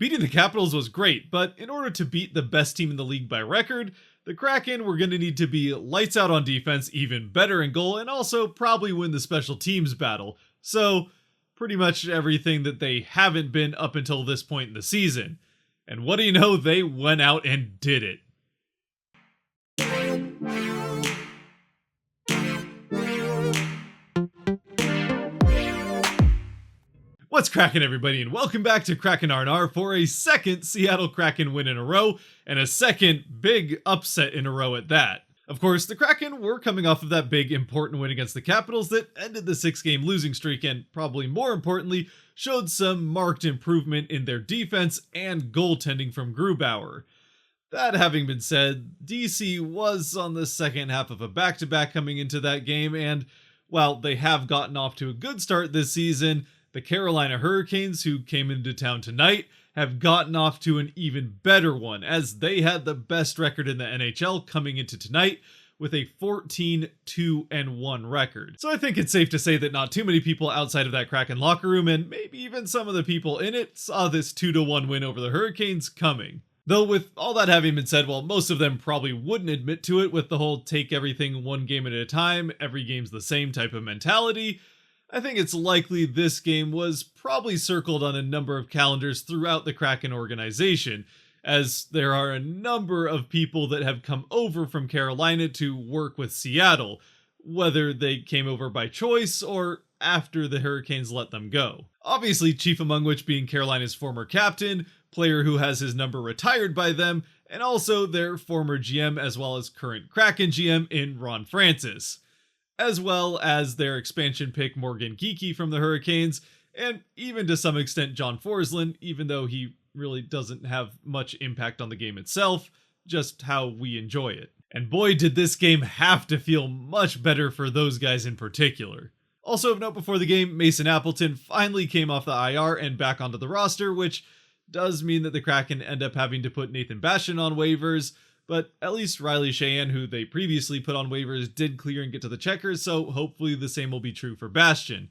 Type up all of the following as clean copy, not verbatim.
Beating the Capitals was great, but in order to beat the best team in the league by record, the Kraken were going to need to be lights out on defense, even better in goal, and also probably win the special teams battle. So, pretty much everything that they haven't been up until this point in the season. And what do you know, they went out and did it. What's cracking, everybody, and welcome back to Kraken R&R for a second Seattle Kraken win in a row, and a second big upset in a row at that. Of course, the Kraken were coming off of that big important win against the Capitals that ended the 6-game losing streak and, probably more importantly, showed some marked improvement in their defense and goaltending from Grubauer. That having been said, DC was on the second half of a back-to-back coming into that game, and while they have gotten off to a good start this season, the Carolina Hurricanes, who came into town tonight, have gotten off to an even better one, as they had the best record in the NHL coming into tonight with a 14-2-1 record. So I think it's safe to say that not too many people outside of that Kraken locker room, and maybe even some of the people in it, saw this 2-1 win over the Hurricanes coming. Though with all that having been said, well, most of them probably wouldn't admit to it with the whole take everything one game at a time, every game's the same type of mentality, I think it's likely this game was probably circled on a number of calendars throughout the Kraken organization, as there are a number of people that have come over from Carolina to work with Seattle, whether they came over by choice or after the Hurricanes let them go. Obviously, chief among which being Carolina's former captain, player who has his number retired by them, and also their former GM as well as current Kraken GM in Ron Francis, as well as their expansion pick Morgan Geekie from the Hurricanes, and even to some extent John Forsland, even though he really doesn't have much impact on the game itself, just how we enjoy it. And boy, did this game have to feel much better for those guys in particular. Also of note before the game, Mason Appleton finally came off the IR and back onto the roster, which does mean that the Kraken end up having to put Nathan Bastian on waivers, but at least Riley Sheahan, who they previously put on waivers, did clear and get to the checkers, so hopefully the same will be true for Bastian.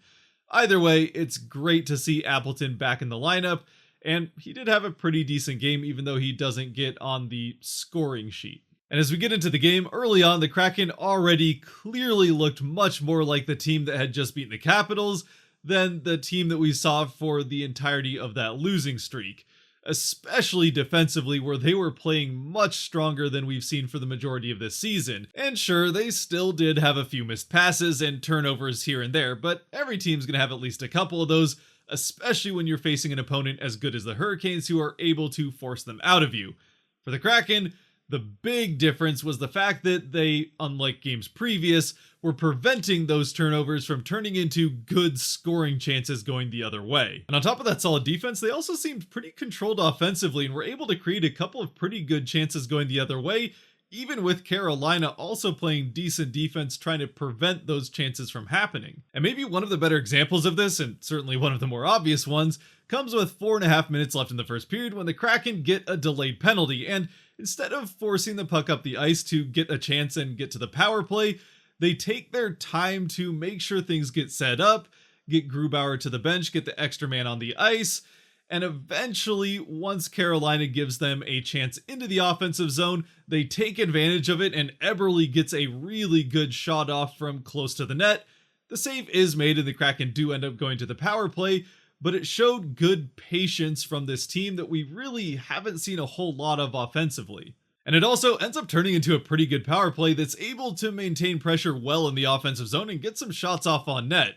Either way, it's great to see Appleton back in the lineup, and he did have a pretty decent game even though he doesn't get on the scoring sheet. And as we get into the game, early on, the Kraken already clearly looked much more like the team that had just beaten the Capitals than the team that we saw for the entirety of that losing streak, especially defensively, where they were playing much stronger than we've seen for the majority of this season. And sure, they still did have a few missed passes and turnovers here and there, but every team's gonna have at least a couple of those, especially when you're facing an opponent as good as the Hurricanes, who are able to force them out of you. For the Kraken, the big difference was the fact that they, unlike games previous, were preventing those turnovers from turning into good scoring chances going the other way. And on top of that solid defense, they also seemed pretty controlled offensively and were able to create a couple of pretty good chances going the other way, even with Carolina also playing decent defense trying to prevent those chances from happening. And maybe one of the better examples of this, and certainly one of the more obvious ones, comes with 4.5 minutes left in the first period when the Kraken get a delayed penalty, and instead of forcing the puck up the ice to get a chance and get to the power play, they take their time to make sure things get set up, get Grubauer to the bench, get the extra man on the ice, and eventually, once Carolina gives them a chance into the offensive zone, they take advantage of it, and Eberle gets a really good shot off from close to the net. The save is made, and the Kraken do end up going to the power play, but it showed good patience from this team that we really haven't seen a whole lot of offensively. And it also ends up turning into a pretty good power play that's able to maintain pressure well in the offensive zone and get some shots off on net.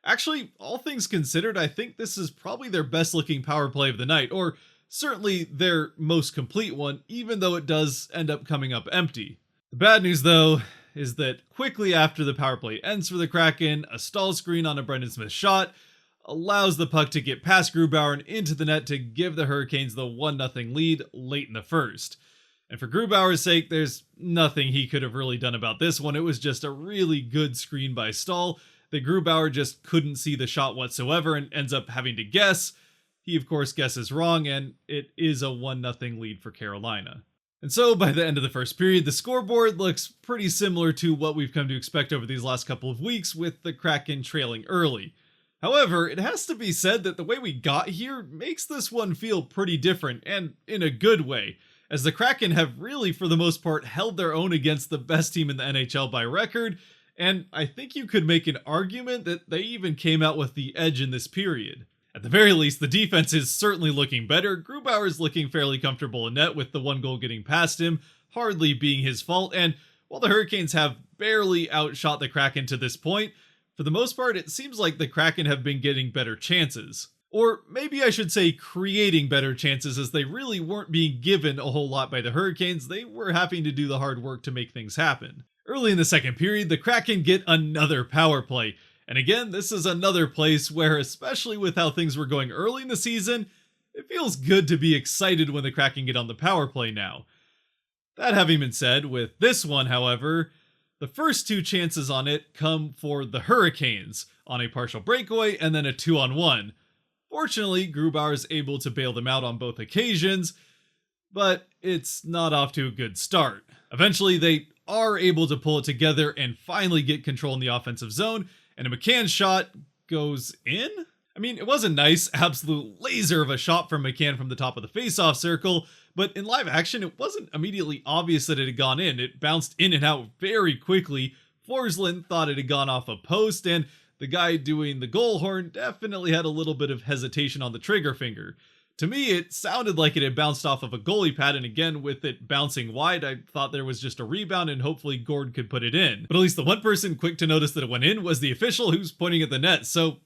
Actually, all things considered, I think this is probably their best looking power play of the night, or certainly their most complete one, even though it does end up coming up empty. The bad news, though, is that quickly after the power play ends for the Kraken, a stall screen on a Brendan Smith shot allows the puck to get past Grubauer and into the net to give the Hurricanes the 1-0 lead late in the first. And for Grubauer's sake, there's nothing he could have really done about this one. It was just a really good screen by Stahl that Grubauer just couldn't see the shot whatsoever and ends up having to guess. He, of course, guesses wrong, and it is a 1-0 lead for Carolina. And so, by the end of the first period, the scoreboard looks pretty similar to what we've come to expect over these last couple of weeks, with the Kraken trailing early. However, it has to be said that the way we got here makes this one feel pretty different, and in a good way, as the Kraken have really, for the most part, held their own against the best team in the NHL by record, and I think you could make an argument that they even came out with the edge in this period. At the very least, the defense is certainly looking better. Grubauer is looking fairly comfortable in net, with the one goal getting past him hardly being his fault, and while the Hurricanes have barely outshot the Kraken to this point, for the most part, it seems like the Kraken have been getting better chances. Or maybe I should say creating better chances, as they really weren't being given a whole lot by the Hurricanes. They were having to do the hard work to make things happen. Early in the second period, the Kraken get another power play. And again, this is another place where, especially with how things were going early in the season, it feels good to be excited when the Kraken get on the power play now. That having been said, with this one, however, the first two chances on it come for the Hurricanes, on a partial breakaway and then a 2-on-1. Fortunately, Grubauer is able to bail them out on both occasions, but it's not off to a good start. Eventually, they are able to pull it together and finally get control in the offensive zone, and a McCann shot goes in? I mean, it was a nice, absolute laser of a shot from McCann from the top of the faceoff circle, but in live action, it wasn't immediately obvious that it had gone in. It bounced in and out very quickly. Forsland thought it had gone off a post, and the guy doing the goal horn definitely had a little bit of hesitation on the trigger finger. To me, it sounded like it had bounced off of a goalie pad, and again, with it bouncing wide, I thought there was just a rebound and hopefully Gord could put it in. But at least the one person quick to notice that it went in was the official, who's pointing at the net, so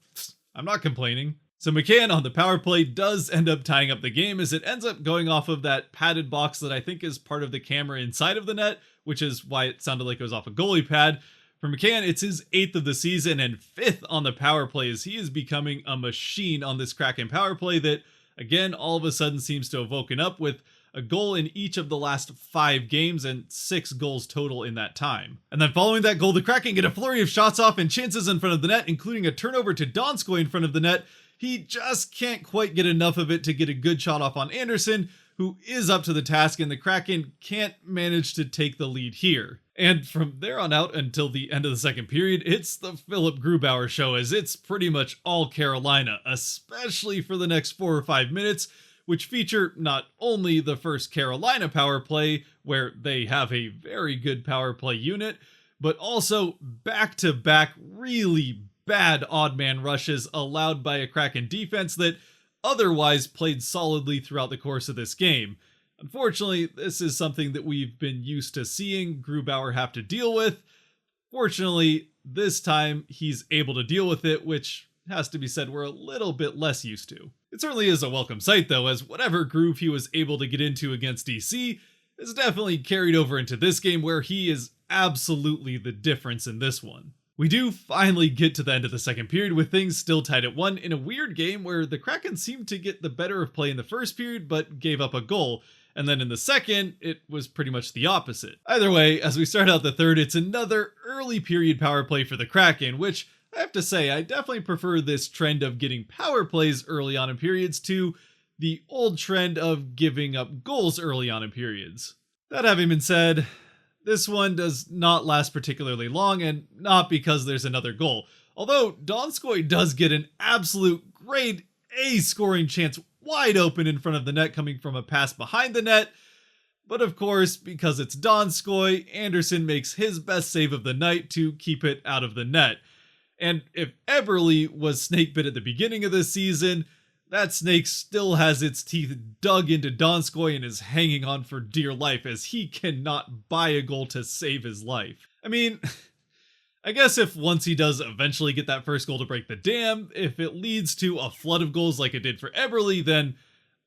I'm not complaining. So McCann on the power play does end up tying up the game, as it ends up going off of that padded box that I think is part of the camera inside of the net, which is why it sounded like it was off a goalie pad. For McCann, it's his 8th of the season and 5th on the power play, as he is becoming a machine on this Kraken power play that, again, all of a sudden seems to have woken up, with a goal in each of the last 5 games and 6 goals total in that time. And then following that goal, the Kraken get a flurry of shots off and chances in front of the net, including a turnover to Donskoy in front of the net. He just can't quite get enough of it to get a good shot off on Anderson, who is up to the task, and the Kraken can't manage to take the lead here. And from there on out until the end of the second period, it's the Philip Grubauer show, as it's pretty much all Carolina, especially for the next 4 or 5 minutes, which feature not only the first Carolina power play, where they have a very good power play unit, but also back-to-back really bad odd man rushes allowed by a Kraken defense that otherwise played solidly throughout the course of this game. Unfortunately, this is something that we've been used to seeing Grubauer have to deal with. Fortunately, this time he's able to deal with it, which has to be said we're a little bit less used to. It certainly is a welcome sight though, as whatever groove he was able to get into against DC is definitely carried over into this game, where he is absolutely the difference in this one. We do finally get to the end of the second period, with things still tied at 1 in a weird game where the Kraken seemed to get the better of play in the first period but gave up a goal, and then in the second, it was pretty much the opposite. Either way, as we start out the third, it's another early period power play for the Kraken, which I have to say, I definitely prefer this trend of getting power plays early on in periods to the old trend of giving up goals early on in periods. That having been said, this one does not last particularly long, and not because there's another goal. Although Donskoy does get an absolute grade A scoring chance wide open in front of the net, coming from a pass behind the net. But of course, because it's Donskoy, Anderson makes his best save of the night to keep it out of the net. And if Eberle was snake bit at the beginning of this season, that snake still has its teeth dug into Donskoy and is hanging on for dear life, as he cannot buy a goal to save his life. I mean, I guess if once he does eventually get that first goal to break the dam, if it leads to a flood of goals like it did for Eberle, then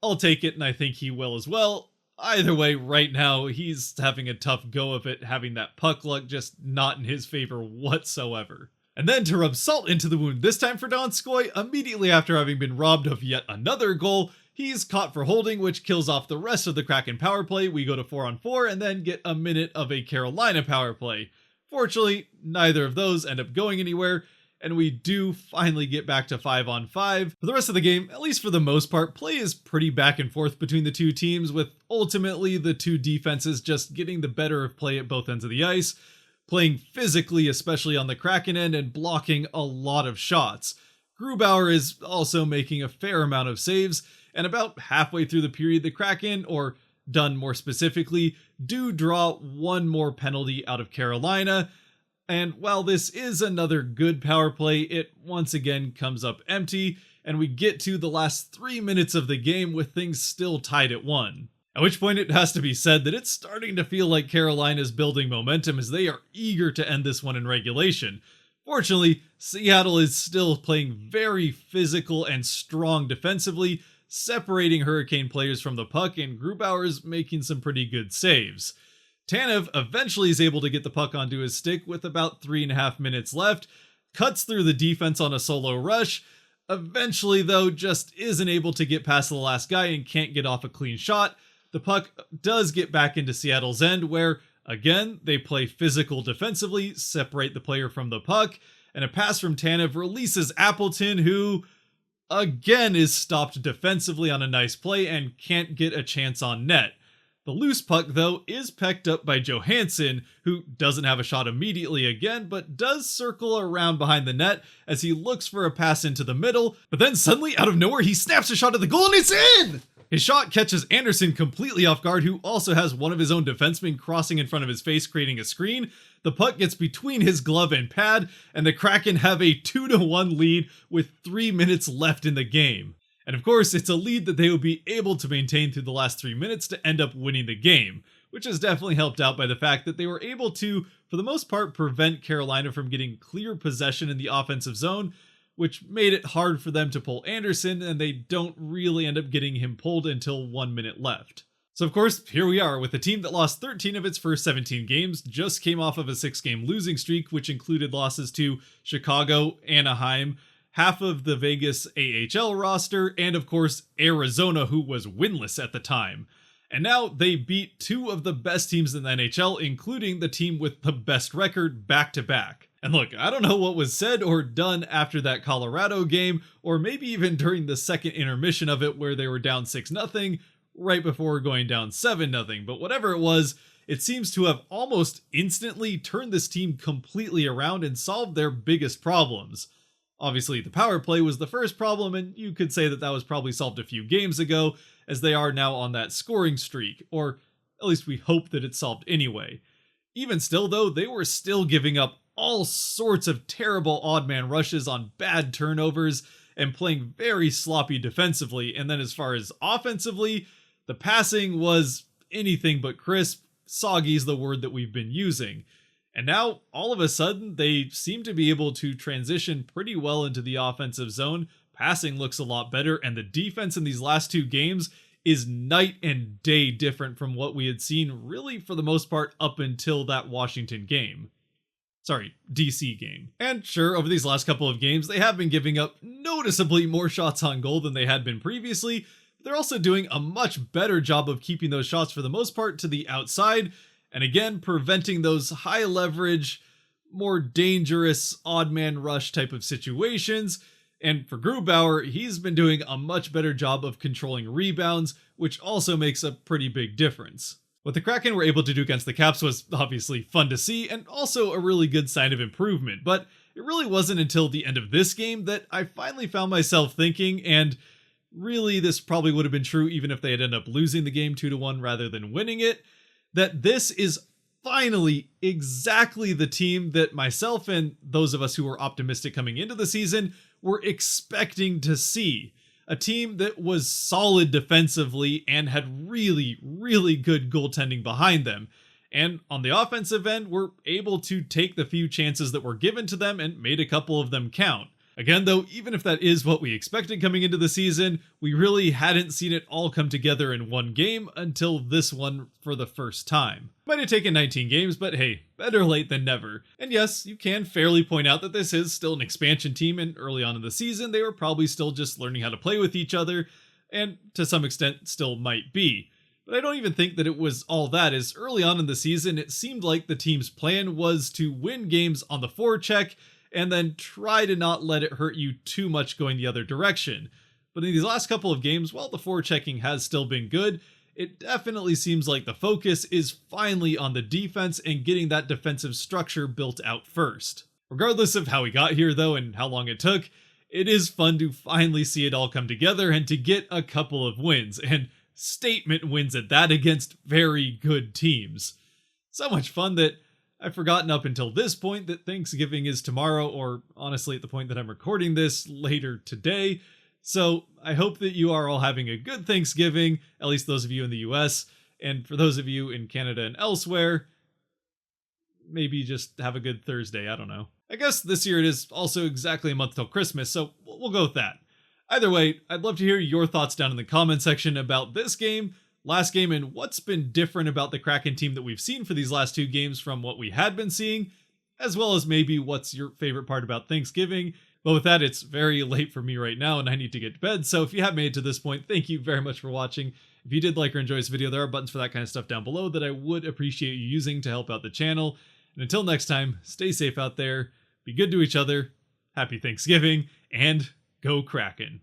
I'll take it, and I think he will as well. Either way, right now, he's having a tough go of it, having that puck luck just not in his favor whatsoever. And then to rub salt into the wound, this time for Donskoy, immediately after having been robbed of yet another goal, he's caught for holding, which kills off the rest of the Kraken power play. We go to 4-on-4 and then get a minute of a Carolina power play. Fortunately, neither of those end up going anywhere, and we do finally get back to 5-on-5. For the rest of the game, at least for the most part, play is pretty back and forth between the two teams, with ultimately the two defenses just getting the better of play at both ends of the ice, playing physically, especially on the Kraken end, and blocking a lot of shots. Grubauer is also making a fair amount of saves, and about halfway through the period, the Kraken, or done more specifically, do draw one more penalty out of Carolina. And while this is another good power play, it once again comes up empty, and we get to the last 3 minutes of the game with things still tied at 1. At which point it has to be said that it's starting to feel like Carolina's building momentum as they are eager to end this one in regulation. Fortunately, Seattle is still playing very physical and strong defensively, separating Hurricane players from the puck, and Grubauer is making some pretty good saves. Tanev eventually is able to get the puck onto his stick with about 3.5 minutes left, cuts through the defense on a solo rush, eventually though just isn't able to get past the last guy and can't get off a clean shot. The puck does get back into Seattle's end where, again, they play physical defensively, separate the player from the puck, and a pass from Tanev releases Appleton, who again is stopped defensively on a nice play and can't get a chance on net. The loose puck, though, is pecked up by Johansson, who doesn't have a shot immediately again, but does circle around behind the net as he looks for a pass into the middle, but then suddenly, out of nowhere, he snaps a shot at the goal and it's in! His shot catches Anderson completely off guard, who also has one of his own defensemen crossing in front of his face, creating a screen. The puck gets between his glove and pad, and the Kraken have a 2-1 lead with 3 minutes left in the game. And of course, it's a lead that they will be able to maintain through the last 3 minutes to end up winning the game, which is definitely helped out by the fact that they were able to, for the most part, prevent Carolina from getting clear possession in the offensive zone, which made it hard for them to pull Anderson, and they don't really end up getting him pulled until 1 minute left. So of course, here we are with a team that lost 13 of its first 17 games, just came off of a 6-game losing streak, which included losses to Chicago, Anaheim, half of the Vegas AHL roster, and of course, Arizona, who was winless at the time. And now they beat 2 of the best teams in the NHL, including the team with the best record back-to-back. And look, I don't know what was said or done after that Colorado game, or maybe even during the second intermission of it where they were down 6-0, right before going down 7-0, but whatever it was, it seems to have almost instantly turned this team completely around and solved their biggest problems. Obviously, the power play was the first problem, and you could say that that was probably solved a few games ago, as they are now on that scoring streak, or at least we hope that it's solved anyway. Even still, though, they were still giving up all sorts of terrible odd man rushes on bad turnovers and playing very sloppy defensively, and then as far as offensively, the passing was anything but crisp. Soggy's the word that we've been using. And now, all of a sudden, they seem to be able to transition pretty well into the offensive zone. Passing looks a lot better, and the defense in these last 2 games is night and day different from what we had seen really for the most part up until that Washington game. Sorry, DC game. And sure, over these last couple of games, they have been giving up noticeably more shots on goal than they had been previously. They're also doing a much better job of keeping those shots for the most part to the outside, and again, preventing those high leverage, more dangerous odd man rush type of situations. And for Grubauer, he's been doing a much better job of controlling rebounds, which also makes a pretty big difference. What the Kraken were able to do against the Caps was obviously fun to see, and also a really good sign of improvement, but it really wasn't until the end of this game that I finally found myself thinking, and really this probably would have been true even if they had ended up losing the game 2-1 rather than winning it, that this is finally exactly the team that myself and those of us who were optimistic coming into the season were expecting to see. A team that was solid defensively and had really, really good goaltending behind them. And on the offensive end, were able to take the few chances that were given to them and made a couple of them count. Again, though, even if that is what we expected coming into the season, we really hadn't seen it all come together in one game until this one for the first time. Might have taken 19 games, but hey, better late than never. And yes, you can fairly point out that this is still an expansion team, and early on in the season, they were probably still just learning how to play with each other, and to some extent still might be. But I don't even think that it was all that, as early on in the season, it seemed like the team's plan was to win games on the forecheck, and then try to not let it hurt you too much going the other direction. But in these last couple of games, while the forechecking has still been good, it definitely seems like the focus is finally on the defense and getting that defensive structure built out first. Regardless of how we got here though and how long it took, it is fun to finally see it all come together and to get a couple of wins, and statement wins at that against very good teams. So much fun that I've forgotten up until this point that Thanksgiving is tomorrow, or honestly at the point that I'm recording this, later today. So I hope that you are all having a good Thanksgiving, at least those of you in the US, and for those of you in Canada and elsewhere, maybe just have a good Thursday, I don't know. I guess this year it is also exactly a month till Christmas, so we'll go with that. Either way, I'd love to hear your thoughts down in the comment section about this game, last game, and what's been different about the Kraken team that we've seen for these last two games from what we had been seeing, as well as maybe what's your favorite part about Thanksgiving. But with that, it's very late for me right now and I need to get to bed, so if you have made it to this point, thank you very much for watching. If you did like or enjoy this video, there are buttons for that kind of stuff down below that I would appreciate you using to help out the channel. And until next time, stay safe out there, be good to each other, happy Thanksgiving, and go Kraken.